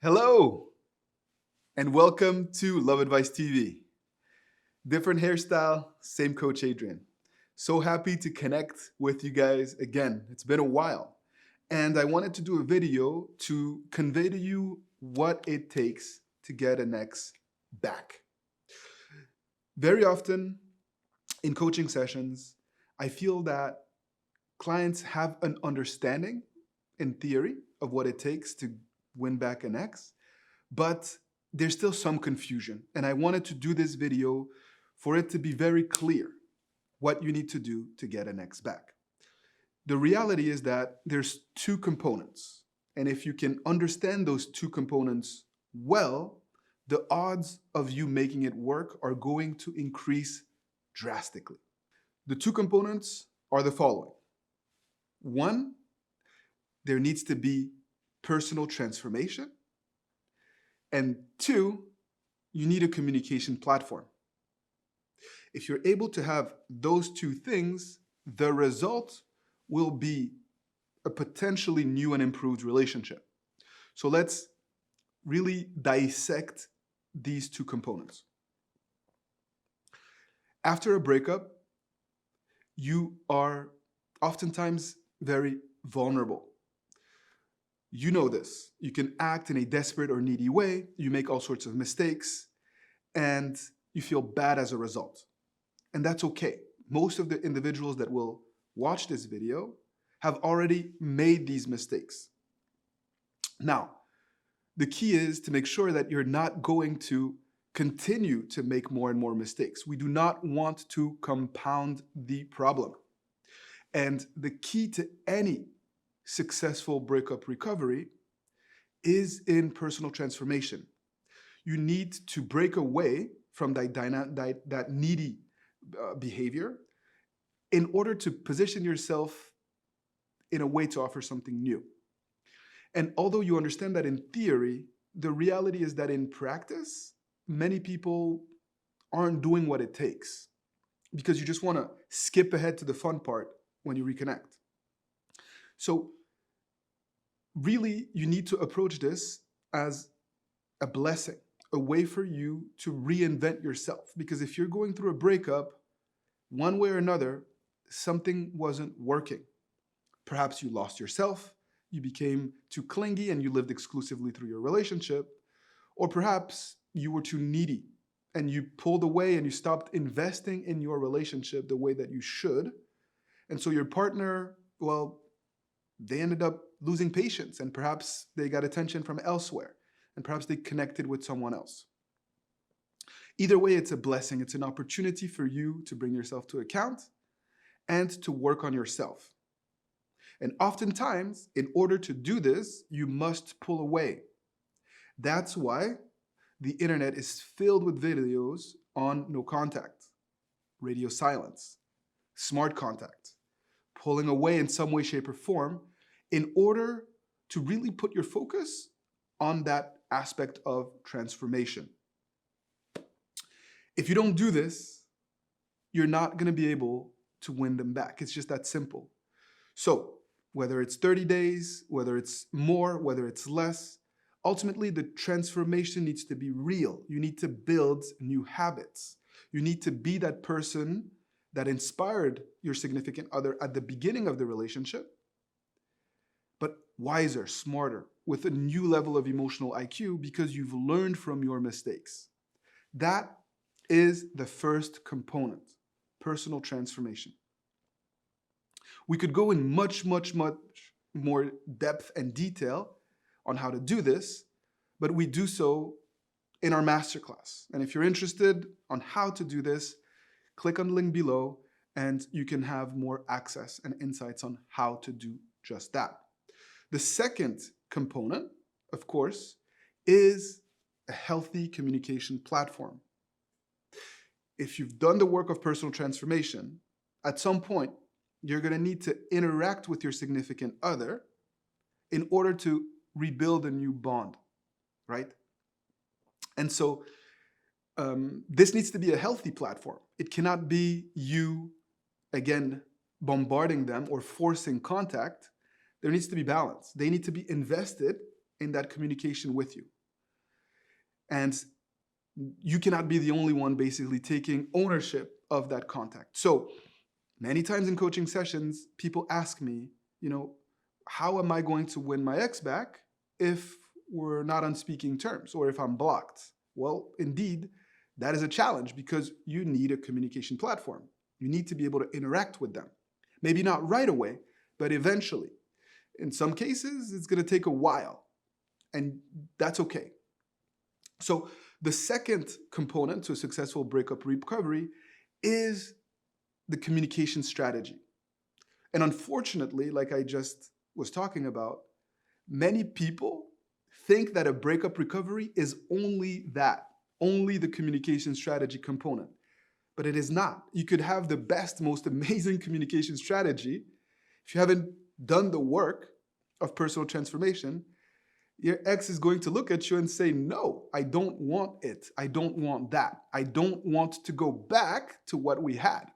Hello, and welcome to Love Advice TV. Different hairstyle, same Coach Adrian. So happy to connect with you guys again. It's been a while. And I wanted to do a video to convey to you what it takes to get an ex back. Very often in coaching sessions, I feel that clients have an understanding in theory of what it takes to win back an ex, but there's still some confusion. And I wanted to do this video for it to be very clear what you need to do to get an ex back. The reality is that there's two components. And if you can understand those two components well, the odds of you making it work are going to increase drastically. The two components are the following. One, there needs to be personal transformation. And two, you need a communication platform. If you're able to have those two things, the result will be a potentially new and improved relationship. So let's really dissect these two components. After a breakup, you are oftentimes very vulnerable. You know this. You can act in a desperate or needy way. You make all sorts of mistakes, and you feel bad as a result. And that's okay. Most of the individuals that will watch this video have already made these mistakes. Now, the key is to make sure that you're not going to continue to make more and more mistakes. We do not want to compound the problem. And the key to any successful breakup recovery is in personal transformation. You need to break away from that needy behavior in order to position yourself in a way to offer something new. And although you understand that in theory, the reality is that in practice, many people aren't doing what it takes because you just want to skip ahead to the fun part when you reconnect. So really, you need to approach this as a blessing, a way for you to reinvent yourself. Because if you're going through a breakup, one way or another, something wasn't working. Perhaps you lost yourself, you became too clingy and you lived exclusively through your relationship, or perhaps you were too needy and you pulled away and you stopped investing in your relationship the way that you should. And so your partner, well, they ended up losing patience and perhaps they got attention from elsewhere and perhaps they connected with someone else. Either way, it's a blessing. It's an opportunity for you to bring yourself to account and to work on yourself. And oftentimes, in order to do this, you must pull away. That's why the internet is filled with videos on no contact, radio silence, smart contact, pulling away in some way, shape, or form in order to really put your focus on that aspect of transformation. If you don't do this, you're not going to be able to win them back. It's just that simple. So whether it's 30 days, whether it's more, whether it's less, ultimately the transformation needs to be real. You need to build new habits. You need to be that person that inspired your significant other at the beginning of the relationship, but wiser, smarter, with a new level of emotional IQ because you've learned from your mistakes. That is the first component, personal transformation. We could go in much more depth and detail on how to do this, but we do so in our masterclass. And if you're interested on how to do this, click on the link below and you can have more access and insights on how to do just that. The second component, of course, is a healthy communication platform. If you've done the work of personal transformation, at some point, you're going to need to interact with your significant other in order to rebuild a new bond, right? And so this needs to be a healthy platform. It cannot be you, again, bombarding them or forcing contact. There needs to be balance. They need to be invested in that communication with you. And you cannot be the only one basically taking ownership of that contact. So many times in coaching sessions, people ask me, how am I going to win my ex back if we're not on speaking terms or if I'm blocked? Well, indeed, that is a challenge because you need a communication platform. You need to be able to interact with them. Maybe not right away, but eventually. In some cases, it's going to take a while, and that's okay. So the second component to a successful breakup recovery is the communication strategy. And unfortunately, like I just was talking about, many people think that a breakup recovery is only that, only the communication strategy component. But it is not. You could have the best, most amazing communication strategy. If you haven't done the work of personal transformation, your ex is going to look at you and say, no, I don't want it. I don't want that. I don't want to go back to what we had,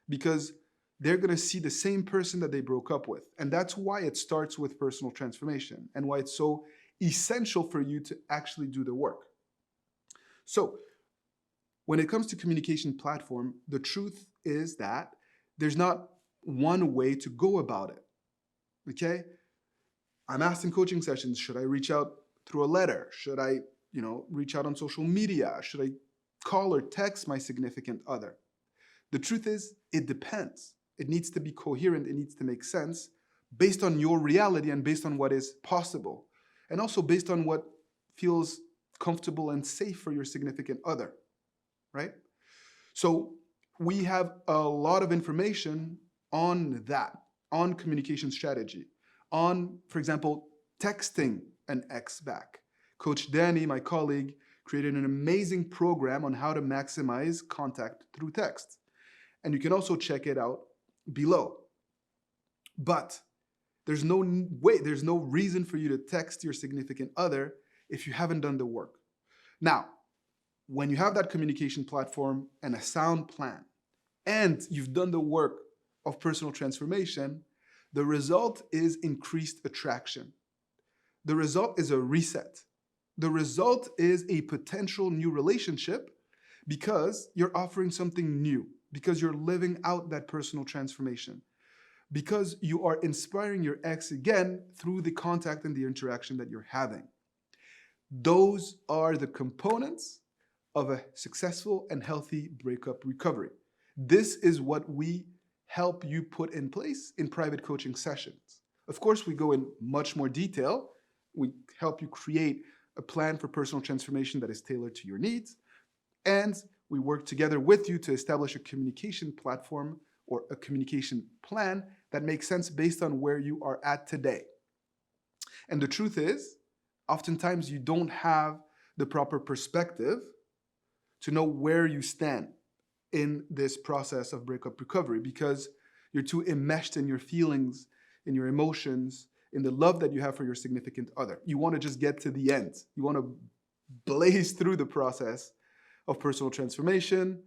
because they're going to see the same person that they broke up with. And that's why it starts with personal transformation and why it's so essential for you to actually do the work. So when it comes to communication platform, the truth is that there's not one way to go about it. Okay? I'm asked in coaching sessions, should I reach out through a letter? Should I, reach out on social media? Should I call or text my significant other? The truth is, it depends. It needs to be coherent. It needs to make sense based on your reality and based on what is possible. And also based on what feels comfortable and safe for your significant other, right? So we have a lot of information on that, on communication strategy, on, for example, texting an ex back. Coach Danny, my colleague, created an amazing program on how to maximize contact through text. And you can also check it out below. But there's no reason for you to text your significant other if you haven't done the work. Now, when you have that communication platform and a sound plan, and you've done the work of personal transformation, the result is increased attraction. The result is a reset. The result is a potential new relationship because you're offering something new, because you're living out that personal transformation, because you are inspiring your ex again through the contact and the interaction that you're having. Those are the components of a successful and healthy breakup recovery. This is what we help you put in place in private coaching sessions. Of course, we go in much more detail. We help you create a plan for personal transformation that is tailored to your needs. And we work together with you to establish a communication platform or a communication plan that makes sense based on where you are at today. And the truth is, oftentimes you don't have the proper perspective to know where you stand in this process of breakup recovery because you're too enmeshed in your feelings, in your emotions, in the love that you have for your significant other. You want to just get to the end. You want to blaze through the process of personal transformation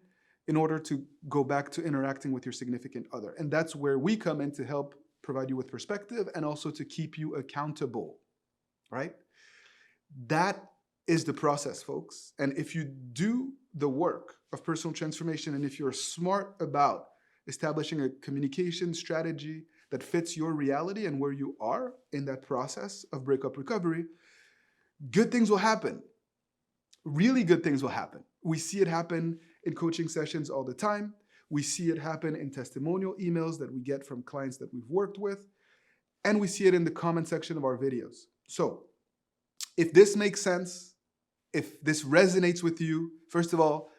in order to go back to interacting with your significant other. And that's where we come in to help provide you with perspective and also to keep you accountable, right? That is the process, folks. And if you do the work of personal transformation and if you're smart about establishing a communication strategy that fits your reality and where you are in that process of breakup recovery, good things will happen. Really good things will happen. We see it happen in coaching sessions all the time. We see it happen in testimonial emails that we get from clients that we've worked with. And we see it in the comment section of our videos. So if this makes sense, if this resonates with you, first of all,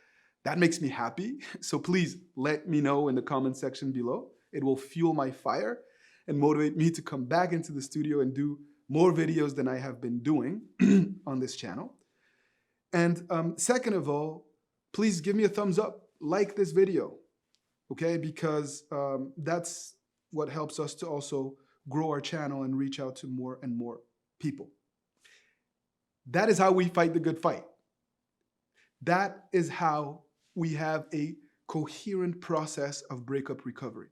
that makes me happy. So please let me know in the comment section below. It will fuel my fire and motivate me to come back into the studio and do more videos than I have been doing on this channel. And second of all, please give me a thumbs up, like this video, okay? Because that's what helps us to also grow our channel and reach out to more and more people. That is how we fight the good fight. That is how we have a coherent process of breakup recovery.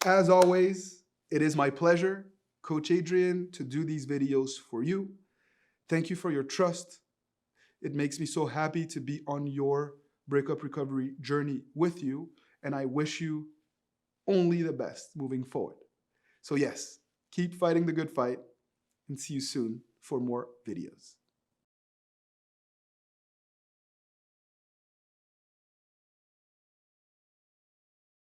As always, it is my pleasure Coach Adrian to do these videos for you. Thank you for your trust. It makes me so happy to be on your breakup recovery journey with you, and I wish you only the best moving forward. So yes, keep fighting the good fight, and see you soon for more videos.